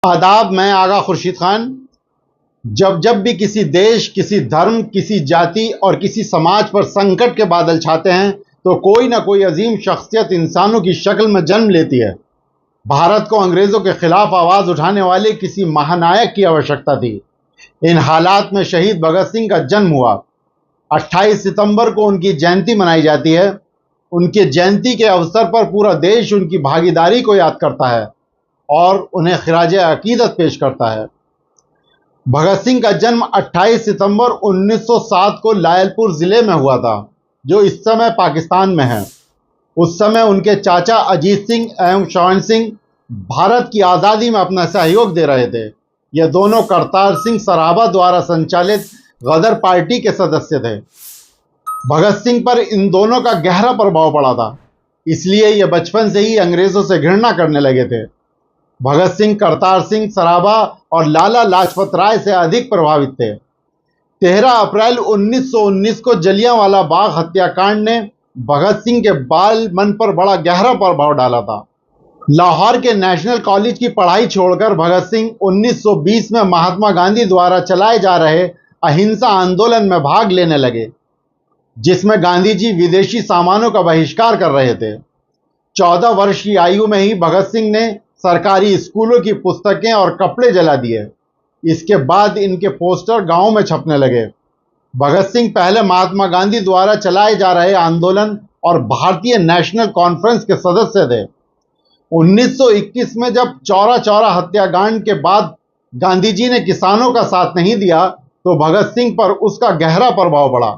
आदाब। मैं आगा खुर्शीद खान। जब जब भी किसी देश, किसी धर्म, किसी जाति और किसी समाज पर संकट के बादल छाते हैं तो कोई ना कोई अजीम शख्सियत इंसानों की शक्ल में जन्म लेती है। भारत को अंग्रेजों के खिलाफ आवाज उठाने वाले किसी महानायक की आवश्यकता थी। इन हालात में शहीद भगत सिंह का जन्म हुआ। 28 सितंबर को उनकी जयंती मनाई जाती है। उनके जयंती के अवसर पर पूरा देश उनकी भागीदारी को याद करता है और उन्हें खिराजे अकीदत पेश करता है। भगत सिंह का जन्म 28 सितंबर 1907 को लायलपुर जिले में हुआ था, जो इस समय पाकिस्तान में है। उस समय उनके चाचा अजीत सिंह एवं श्रवण सिंह भारत की आज़ादी में अपना सहयोग दे रहे थे। ये दोनों करतार सिंह सराभा द्वारा संचालित गदर पार्टी के सदस्य थे। भगत सिंह पर इन दोनों का गहरा प्रभाव पड़ा था, इसलिए ये बचपन से ही अंग्रेजों से घृणा करने लगे थे। भगत सिंह करतार सिंह सराभा और लाला लाजपत राय से अधिक प्रभावित थे। 13 अप्रैल 1919 को जलियांवाला बाग हत्याकांड ने भगत सिंह के बाल मन पर बड़ा गहरा प्रभाव डाला था। लाहौर के नेशनल कॉलेज की पढ़ाई छोड़कर भगत सिंह 1920 में महात्मा गांधी द्वारा चलाए जा रहे अहिंसा आंदोलन में भाग लेने लगे, जिसमें गांधी जी विदेशी सामानों का बहिष्कार कर रहे थे। 14 वर्ष की आयु में ही भगत सिंह ने सरकारी स्कूलों की पुस्तकें और कपड़े जला दिए। इसके बाद इनके पोस्टर गांवों में छपने लगे। भगत सिंह पहले महात्मा गांधी द्वारा चलाए जा रहे आंदोलन और भारतीय नेशनल कॉन्फ्रेंस के सदस्य थे। 1921 में जब चौरा चौरा हत्याकांड के बाद गांधी जी ने किसानों का साथ नहीं दिया तो भगत सिंह पर उसका गहरा प्रभाव पड़ा।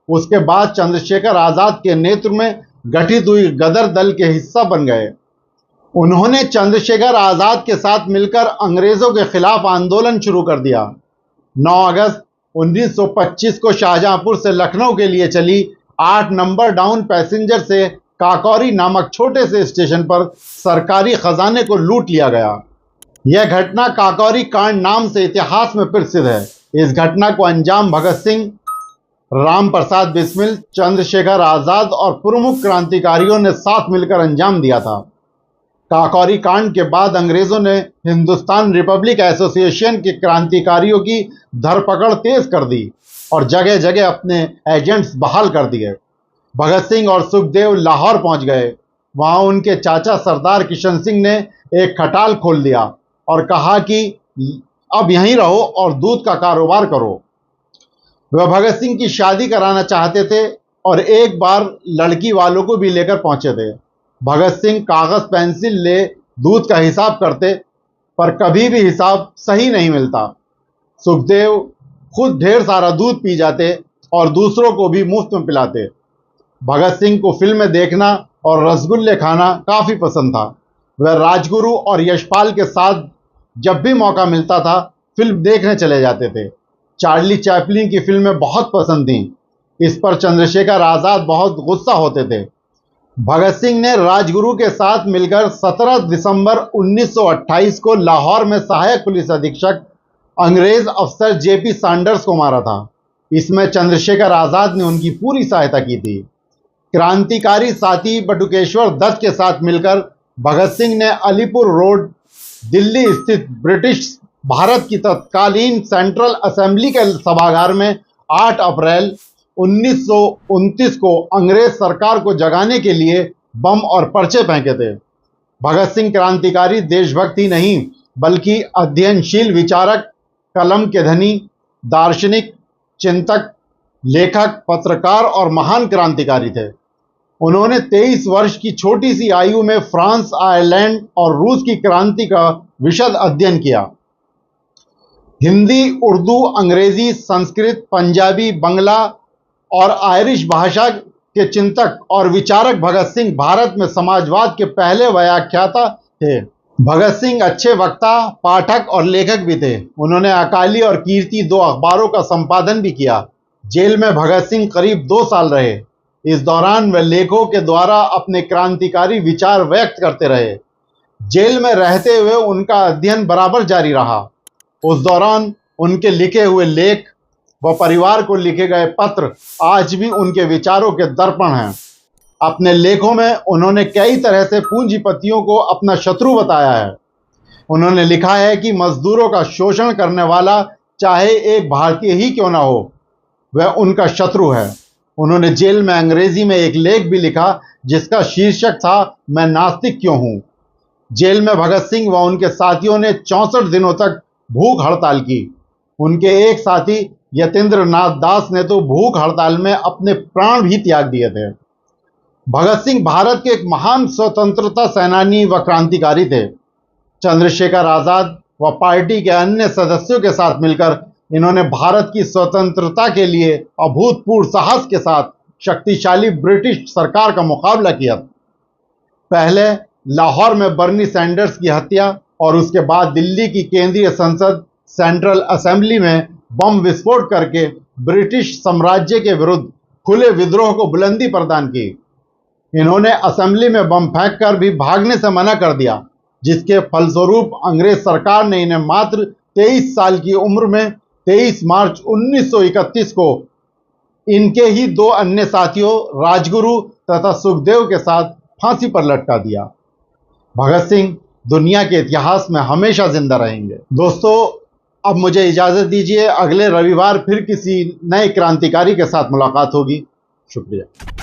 उसके बाद चंद्रशेखर आजाद के नेतृत्व में गठित हुई गदर दल के हिस्सा बन गए। उन्होंने चंद्रशेखर आजाद के साथ मिलकर अंग्रेजों के खिलाफ आंदोलन शुरू कर दिया। 9 अगस्त 1925 को शाहजहांपुर से लखनऊ के लिए चली 8 नंबर डाउन पैसेंजर से काकौरी नामक छोटे से स्टेशन पर सरकारी खजाने को लूट लिया गया। यह घटना काकौरी कांड नाम से इतिहास में प्रसिद्ध है। इस घटना को अंजाम भगत सिंह, राम प्रसाद बिस्मिल, चंद्रशेखर आजाद और प्रमुख क्रांतिकारियों ने साथ मिलकर अंजाम दिया था। काकौरी कांड के बाद अंग्रेजों ने हिंदुस्तान रिपब्लिक एसोसिएशन के क्रांतिकारियों की धरपकड़ तेज कर दी और जगह जगह अपने एजेंट्स बहाल कर दिए। भगत सिंह और सुखदेव लाहौर पहुंच गए। वहां उनके चाचा सरदार किशन सिंह ने एक खटाल खोल दिया और कहा कि अब यहीं रहो और दूध का कारोबार करो। वह भगत सिंह की शादी कराना चाहते थे और एक बार लड़की वालों को भी लेकर पहुंचे थे। भगत सिंह कागज पेंसिल ले दूध का हिसाब करते, पर कभी भी हिसाब सही नहीं मिलता। सुखदेव खुद ढेर सारा दूध पी जाते और दूसरों को भी मुफ्त में पिलाते। भगत सिंह को फिल्में देखना और रसगुल्ले खाना काफी पसंद था। वह राजगुरु और यशपाल के साथ जब भी मौका मिलता था फिल्म देखने चले जाते थे। चार्ली चैपलिन की फिल्में बहुत पसंद थीं। इस पर चंद्रशेखर आजाद बहुत गुस्सा होते थे। भगत सिंह ने राजगुरु के साथ मिलकर 17 दिसंबर 1928 को लाहौर में सहायक पुलिस अधीक्षक अंग्रेज अफसर जेपी सैंडर्स को मारा था। इसमें चंद्रशेखर आजाद ने उनकी पूरी सहायता की थी। क्रांतिकारी साथी बटुकेश्वर दत्त के साथ मिलकर भगत सिंह ने अलीपुर रोड, दिल्ली स्थित ब्रिटिश भारत की तत्कालीन सेंट्रल असेंबली के सभागार में 8 अप्रैल 1929 को अंग्रेज सरकार को जगाने के लिए बम और पर्चे फेंके थे। भगत सिंह क्रांतिकारी देशभक्त ही नहीं बल्कि अध्ययनशील विचारक, कलम के धनी, दार्शनिक, चिंतक, लेखक, पत्रकार और महान क्रांतिकारी थे। उन्होंने 23 वर्ष की छोटी सी आयु में फ्रांस, आयरलैंड और रूस की क्रांति का विशद अध्ययन किया। हिंदी, उर्दू, अंग्रेजी, संस्कृत, पंजाबी, बांग्ला और आयरिश भाषा के चिंतक और विचारक भगत सिंह भारत में समाजवाद के पहले व्याख्याता थे। भगत सिंह अच्छे वक्ता, पाठक और लेखक भी थे। उन्होंने अकाली और कीर्ति 2 अखबारों का संपादन भी किया। जेल में भगत सिंह करीब 2 साल रहे। इस दौरान वे लेखों के द्वारा अपने क्रांतिकारी विचार व्यक्त करते रहे। जेल में रहते हुए उनका अध्ययन बराबर जारी रहा। उस दौरान उनके लिखे हुए लेख व परिवार को लिखे गए पत्र आज भी उनके विचारों के दर्पण हैं। अपने लेखों में उन्होंने कई तरह से पूंजीपतियों को अपना शत्रु बताया है। उन्होंने लिखा है कि मजदूरों का शोषण करने वाला चाहे एक भारतीय ही क्यों ना हो, वह उनका शत्रु है। उन्होंने जेल में अंग्रेजी में एक लेख भी लिखा जिसका शीर्षक था, मैं नास्तिक क्यों हूं। जेल में भगत सिंह व उनके साथियों ने 64 दिनों तक भूख हड़ताल की। उनके एक साथी यतीन्द्र नाथ दास ने तो भूख हड़ताल में अपने प्राण भी त्याग दिए थे। भगत सिंह भारत के एक महान स्वतंत्रता सेनानी व क्रांतिकारी थे। चंद्रशेखर आजाद व पार्टी के अन्य सदस्यों के साथ मिलकर इन्होंने भारत की स्वतंत्रता के लिए अभूतपूर्व साहस के साथ शक्तिशाली ब्रिटिश सरकार का मुकाबला किया। पहले लाहौर में बर्नी सैंडर्स की हत्या और उसके बाद दिल्ली की केंद्रीय संसद सेंट्रल असेंबली में बम विस्फोट करके ब्रिटिश साम्राज्य के विरुद्ध खुले विद्रोह को बुलंदी प्रदान की। इन्होंने असेंबली में बम फेंककर भी भागने से मना कर दिया, जिसके फलस्वरूप अंग्रेज सरकार ने इन्हें मात्र 23 साल की उम्र में 23 मार्च 1931 को इनके ही दो अन्य साथियों राजगुरु तथा सुखदेव के साथ फांसी पर लटका दिया। भगत सिंह दुनिया के इतिहास में हमेशा जिंदा रहेंगे। दोस्तों, अब मुझे इजाजत दीजिए। अगले रविवार फिर किसी नए क्रांतिकारी के साथ मुलाकात होगी। शुक्रिया।